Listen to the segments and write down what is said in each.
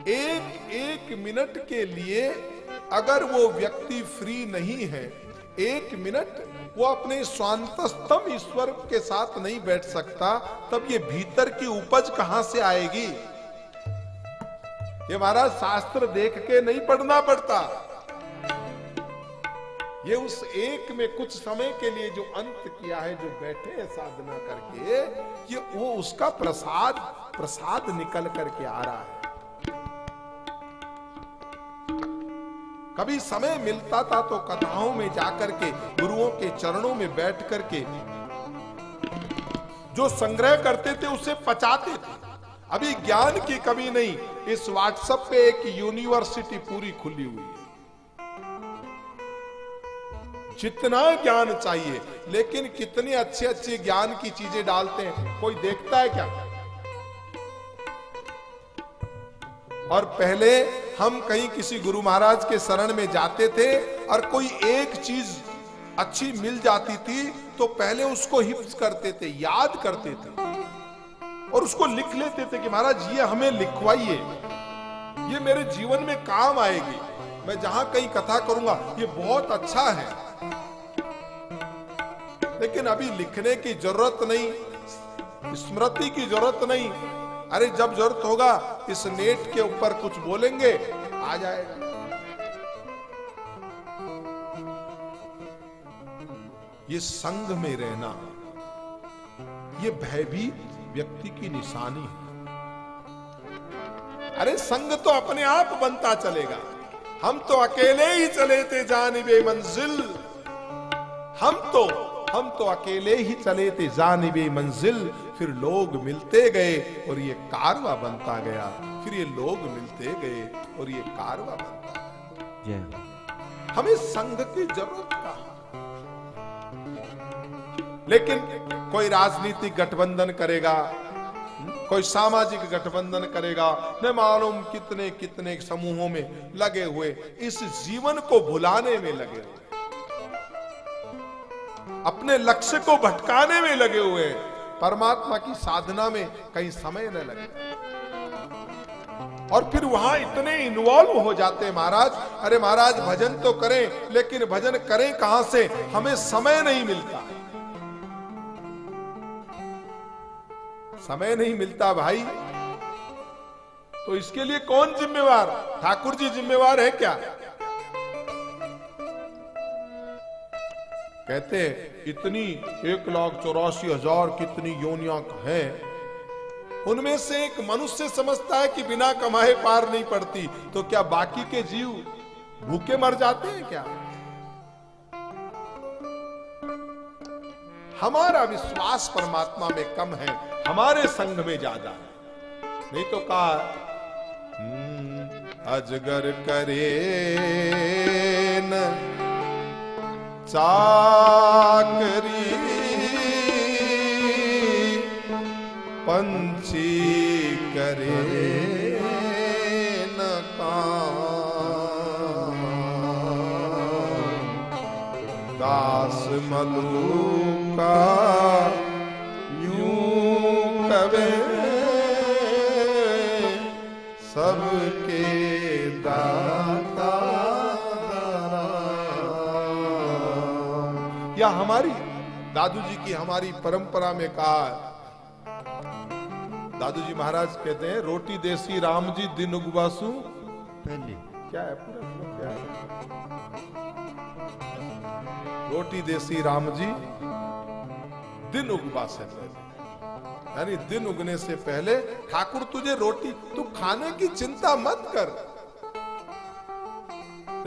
एक एक मिनट के लिए अगर वो व्यक्ति फ्री नहीं है, एक मिनट वो अपने स्वांतस्तम ईश्वर के साथ नहीं बैठ सकता, तब ये भीतर की उपज कहां से आएगी? ये महाराज शास्त्र देख के नहीं पढ़ना पड़ता, ये उस एक में कुछ समय के लिए जो अंत किया है, जो बैठे हैं साधना करके, ये वो उसका प्रसाद निकल करके आ रहा है। कभी समय मिलता था तो कथाओं में जाकर के गुरुओं के चरणों में बैठ करके जो संग्रह करते थे उसे पचाते थे। अभी ज्ञान की कमी नहीं, इस व्हाट्सएप पे एक यूनिवर्सिटी पूरी खुली हुई है, जितना ज्ञान चाहिए, लेकिन कितनी अच्छे अच्छे ज्ञान की चीजें डालते हैं, कोई देखता है क्या? और पहले हम कहीं किसी गुरु महाराज के शरण में जाते थे और कोई एक चीज अच्छी मिल जाती थी तो पहले उसको हिफ्ज करते थे, याद करते थे और उसको लिख लेते थे कि महाराज ये हमें लिखवाइए, ये मेरे जीवन में काम आएगी, मैं जहां कहीं कथा करूंगा ये बहुत अच्छा है। लेकिन अभी लिखने की जरूरत नहीं, स्मृति की जरूरत नहीं। अरे जब जरूरत होगा इस नेट के ऊपर कुछ बोलेंगे, आ जाएगा। ये संग में रहना, ये भयभीत व्यक्ति की निशानी है। अरे संग तो अपने आप बनता चलेगा, हम तो अकेले ही चले थे जानिबे मंजिल, हम तो अकेले ही चले थे जानिबे मंजिल, फिर लोग मिलते गए और ये कारवा बनता गया, फिर ये लोग मिलते गए और ये कारवा बनता गया। हमें संघ की जरूरत कहां? लेकिन कोई राजनीतिक गठबंधन करेगा, कोई सामाजिक गठबंधन करेगा, न मालूम कितने कितने समूहों में लगे हुए, इस जीवन को भुलाने में लगे हुए, अपने लक्ष्य को भटकाने में लगे हुए, परमात्मा की साधना में कहीं समय न लगे। और फिर वहां इतने इन्वॉल्व हो जाते हैं महाराज, अरे महाराज भजन तो करें, लेकिन भजन करें कहां से? हमें समय नहीं मिलता, समय नहीं मिलता भाई। तो इसके लिए कौन जिम्मेवार? ठाकुर जी जिम्मेवार है क्या? कहते हैं इतनी 1,84,000 कितनी योनियां हैं, उनमें से एक मनुष्य समझता है कि बिना कमाए पार नहीं पड़ती, तो क्या बाकी के जीव भूखे मर जाते हैं क्या? हमारा विश्वास परमात्मा में कम है, हमारे संग में ज्यादा है। नहीं तो कहा अजगर करे न चाकरी, पंछी करे न काम, दास मलूका यूं कवे सबके दाता। या हमारी दादू जी की हमारी परंपरा में कहा, दादू जी महाराज कहते हैं रोटी देसी राम जी दिन उगवासु पहले, क्या है पूरा क्या है? रोटी देसी राम जी दिन उगवा से पहले, यानी दिन उगने से पहले ठाकुर तुझे रोटी, तू खाने की चिंता मत कर।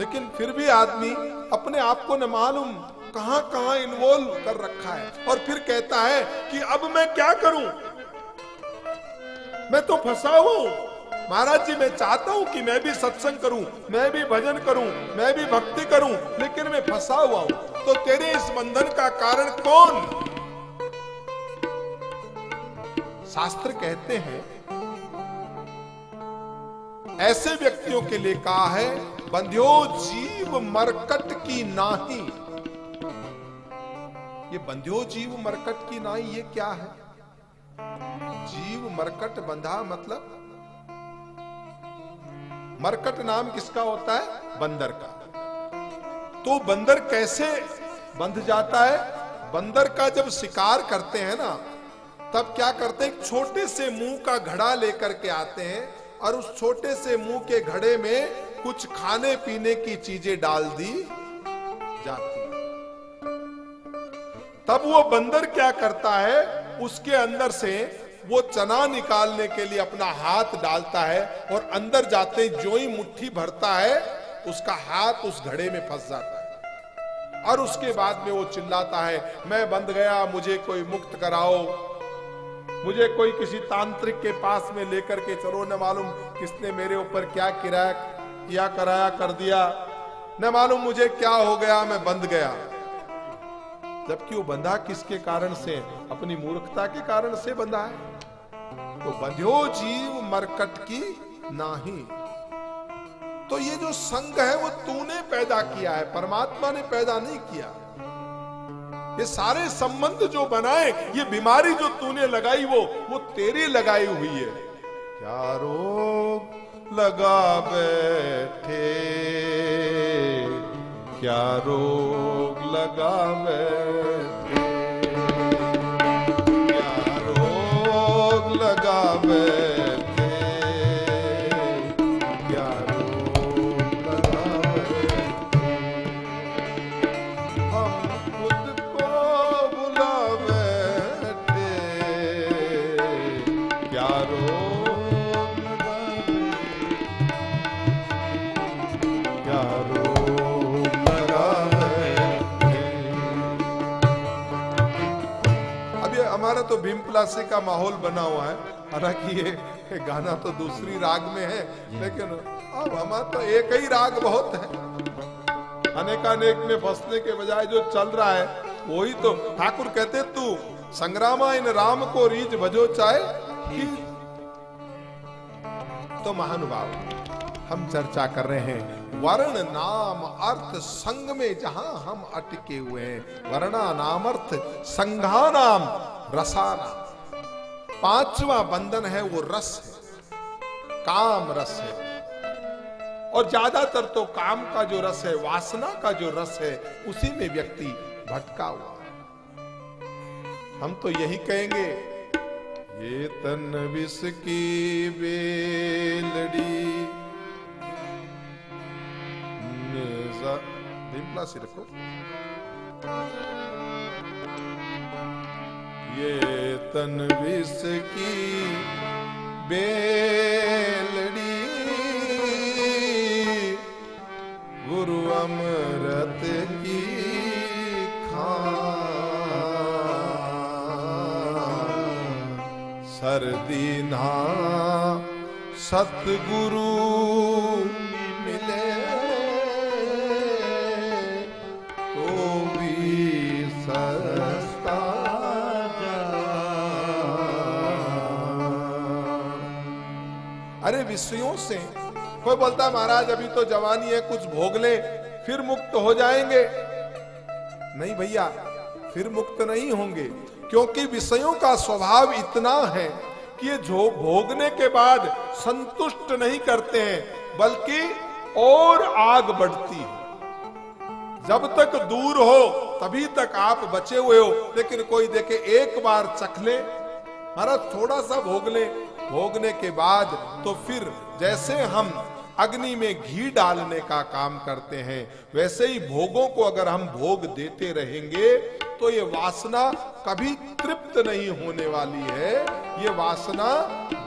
लेकिन फिर भी आदमी अपने आप को न मालूम कहां कहां इन्वॉल्व कर रखा है, और फिर कहता है कि अब मैं क्या करूं, मैं तो फंसा हुआ हूं। महाराज जी मैं चाहता हूं कि मैं भी सत्संग करूं, मैं भी भजन करूं, मैं भी भक्ति करूं, लेकिन मैं फंसा हुआ हूं। तो तेरे इस बंधन का कारण कौन? शास्त्र कहते हैं ऐसे व्यक्तियों के लिए कहा है बंध्यो जीव मरकट की नाही। ये बंध्यो जीव मरकट की नाई, ये क्या है? जीव मरकट बंधा मतलब मरकट नाम किसका होता है? बंदर का। तो बंदर कैसे बंध जाता है? बंदर का जब शिकार करते हैं ना, तब क्या करते हैं, एक छोटे से मुंह का घड़ा लेकर के आते हैं और उस छोटे से मुंह के घड़े में कुछ खाने पीने की चीजें डाल दी जाती है। तब वो बंदर क्या करता है, उसके अंदर से वो चना निकालने के लिए अपना हाथ डालता है और अंदर जाते जो ही मुट्ठी भरता है, उसका हाथ उस घड़े में फंस जाता है और उसके बाद में वो चिल्लाता है, मैं बंध गया, मुझे कोई मुक्त कराओ, मुझे कोई किसी तांत्रिक के पास में लेकर के चलो, न मालूम किसने मेरे ऊपर क्या किया कराया कर दिया, न मालूम मुझे क्या हो गया, मैं बंध गया। जबकि वो बंधा किसके कारण से? अपनी मूर्खता के कारण से बंधा है। तो बंध्यो जीव मरकट की नाही। तो ये जो संग है वो तूने पैदा किया है, परमात्मा ने पैदा नहीं किया। ये सारे संबंध जो बनाए, ये बीमारी जो तूने लगाई वो तेरी लगाई हुई है। क्या रोग लगा बैठे, क्या रोग लगा बैठे, क्या रोग लगा बैठे, क्या रोग लगा बैठे, हम खुद को बुला बैठे, क्या रोग लगा बैठे, क्या रोग लगा बैठे। अब ये हमारा तो भीम प्लासी का माहौल बना हुआ है, हालांकि ये गाना तो दूसरी राग में है, लेकिन अब हमारा तो एक ही राग बहुत है। अनेकानेक में फंसने के बजाय जो चल रहा है वही तो ठाकुर कहते, तू संग्रामा इन राम को रीझ भजो चाहे कि। तो महानुभाव, हम चर्चा कर रहे हैं वर्ण नाम अर्थ संग में जहां हम अटके हुए हैं। वर्णा नाम अर्थ, संघा नाम, रसा नाम। पांचवा बंधन है वो रस है, काम रस है। और ज्यादातर तो काम का जो रस है, वासना का जो रस है, उसी में व्यक्ति भटका हुआ है। हम तो यही कहेंगे, ये तन विष की बेलड़ी, डिम्पला से रखो, ये तन विष की बेलड़ी, गुरु अमृत की खान, सर्दी ना सतगुरु मिले तो भी सस्ता अरे विषयों से कोई बोलता है महाराज अभी तो जवानी है, कुछ भोग ले फिर मुक्त हो जाएंगे। नहीं भैया, फिर मुक्त नहीं होंगे, क्योंकि विषयों का स्वभाव इतना है कि ये जो भोगने के बाद संतुष्ट नहीं करते हैं, बल्कि और आग बढ़ती है। जब तक दूर हो तभी तक आप बचे हुए हो, लेकिन कोई देखे एक बार चख ले, महाराज थोड़ा सा भोग ले, भोगने के बाद तो फिर जैसे हम अग्नि में घी डालने का काम करते हैं, वैसे ही भोगों को अगर हम भोग देते रहेंगे तो ये वासना कभी तृप्त नहीं होने वाली है, ये वासना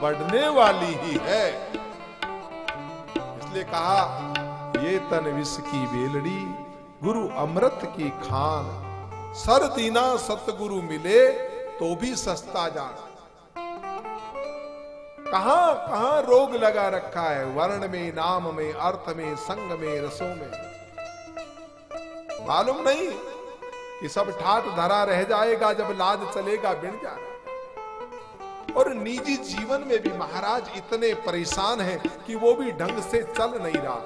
बढ़ने वाली ही है। इसलिए कहा, ये तन विष की बेलड़ी, गुरु अमृत की खान, सर दीना सतगुरु मिले तो भी सस्ता जाना। कहां कहां रोग लगा रखा है, वर्ण में, नाम में, अर्थ में, संग में, रसों में। मालूम नहीं कि सब ठाट धरा रह जाएगा जब लाद चलेगा बिन जाना। और निजी जीवन में भी महाराज इतने परेशान हैं कि वो भी ढंग से चल नहीं रहा।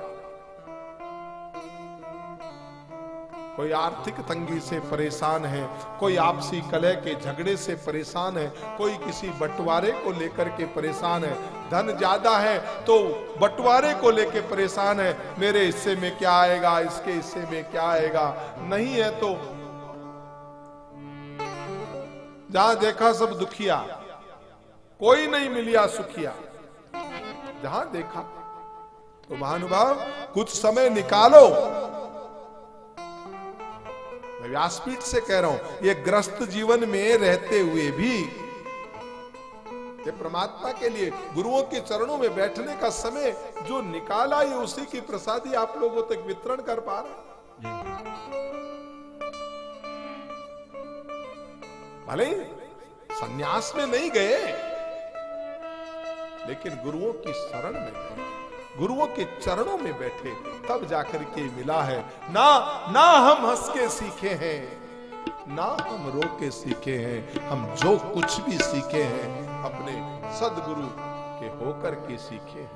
कोई आर्थिक तंगी से परेशान है, कोई आपसी कलह के झगड़े से परेशान है, कोई किसी बंटवारे को लेकर के परेशान है। धन ज्यादा है तो बंटवारे को लेकर परेशान है, मेरे हिस्से में क्या आएगा, इसके हिस्से में क्या आएगा। नहीं है तो जहां देखा सब दुखिया, कोई नहीं मिलिया सुखिया। जहां देखा तो महानुभाव कुछ समय निकालो। मैं व्यासपीठ से कह रहा हूं, ये ग्रस्त जीवन में रहते हुए भी ये परमात्मा के लिए गुरुओं के चरणों में बैठने का समय जो निकाला, ये उसी की प्रसादी आप लोगों तक वितरण कर पा रहे। भले सन्यास में नहीं गए, लेकिन गुरुओं की शरण में गए, गुरुओं के चरणों में बैठे, तब जाकर के मिला है। ना हम हंस के सीखे हैं, ना हम रो के सीखे हैं, हम जो कुछ भी सीखे हैं अपने सदगुरु के होकर के सीखे हैं।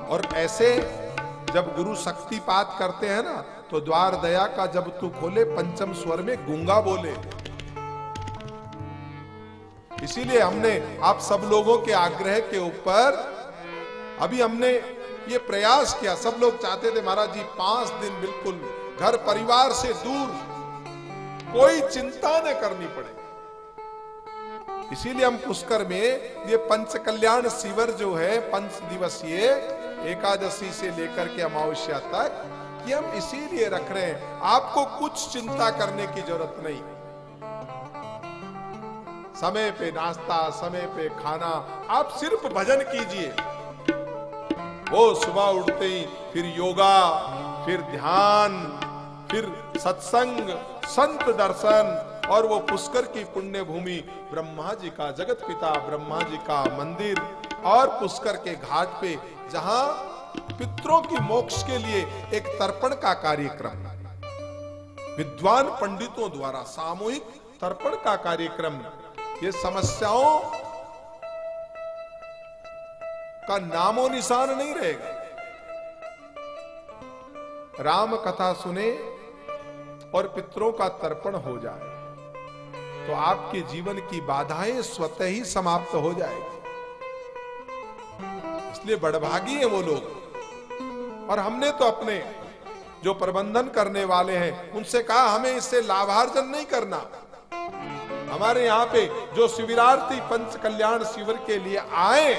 और ऐसे जब गुरु शक्तिपात करते हैं ना, तो द्वार दया का जब तू खोले, पंचम स्वर में गूंगा बोले। इसीलिए हमने आप सब लोगों के आग्रह के ऊपर अभी हमने ये प्रयास किया। सब लोग चाहते थे महाराज जी 5 दिन बिल्कुल घर परिवार से दूर, कोई चिंता न करनी पड़े। इसीलिए हम पुष्कर में ये पंच कल्याण शिविर जो है 5 दिवसीय, एकादशी से लेकर के अमावस्या तक, ये हम इसीलिए रख रहे हैं। आपको कुछ चिंता करने की जरूरत नहीं। समय पे नाश्ता, समय पे खाना, आप सिर्फ भजन कीजिए। वो सुबह उठते ही फिर योगा, फिर ध्यान, फिर सत्संग, संत दर्शन, और वो पुष्कर की पुण्य भूमि, ब्रह्मा जी का, जगत पिता ब्रह्मा जी का मंदिर, और पुष्कर के घाट पे जहां पितरों की मोक्ष के लिए एक तर्पण का कार्यक्रम, विद्वान पंडितों द्वारा सामूहिक तर्पण का कार्यक्रम, ये समस्याओं का नामो निशान नहीं रहेगा। राम कथा सुने और पितरों का तर्पण हो जाए तो आपके जीवन की बाधाएं स्वतः ही समाप्त हो जाएगी। इसलिए बड़भागी है वो लोग। और हमने तो अपने जो प्रबंधन करने वाले हैं उनसे कहा, हमें इससे लाभार्जन नहीं करना। हमारे यहाँ पे जो शिविरार्थी पंच कल्याण शिविर के लिए आए,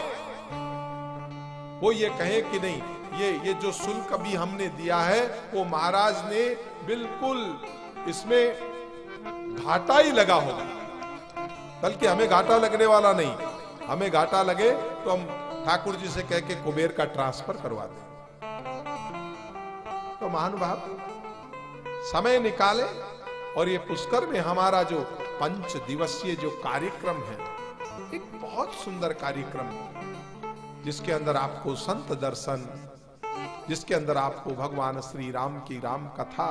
वो ये कहे कि नहीं, ये जो शुल्क अभी हमने दिया है वो महाराज ने बिल्कुल इसमें घाटा ही लगा होगा, बल्कि हमें घाटा लगने वाला नहीं। हमें घाटा लगे तो हम ठाकुर जी से कह के कुबेर का ट्रांसफर करवा दें। तो महानुभाव समय निकाले, और ये पुष्कर में हमारा जो 5 दिवसीय जो कार्यक्रम है, एक बहुत सुंदर कार्यक्रम है, जिसके अंदर आपको संत दर्शन, जिसके अंदर आपको भगवान श्री राम की राम कथा,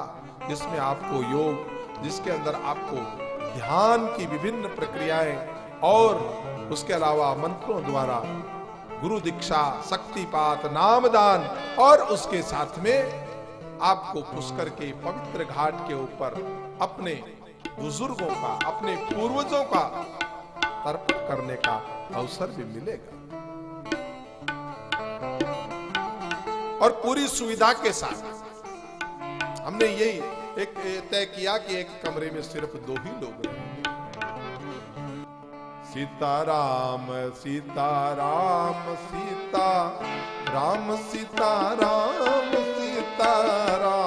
जिसमें आपको योग, जिसके अंदर आपको ध्यान की विभिन्न प्रक्रियाएं, और उसके अलावा मंत्रों द्वारा गुरु दीक्षा, शक्तिपात, नामदान, और उसके साथ में आपको पुष्कर के पवित्र घाट के ऊपर अपने बुजुर्गों का, अपने पूर्वजों का तर्पण करने का अवसर भी मिलेगा, और पूरी सुविधा के साथ। हमने यही एक तय किया कि एक कमरे में सिर्फ 2 ही लोग रहें। सीताराम सीताराम सीता राम, सीताराम सीताराम।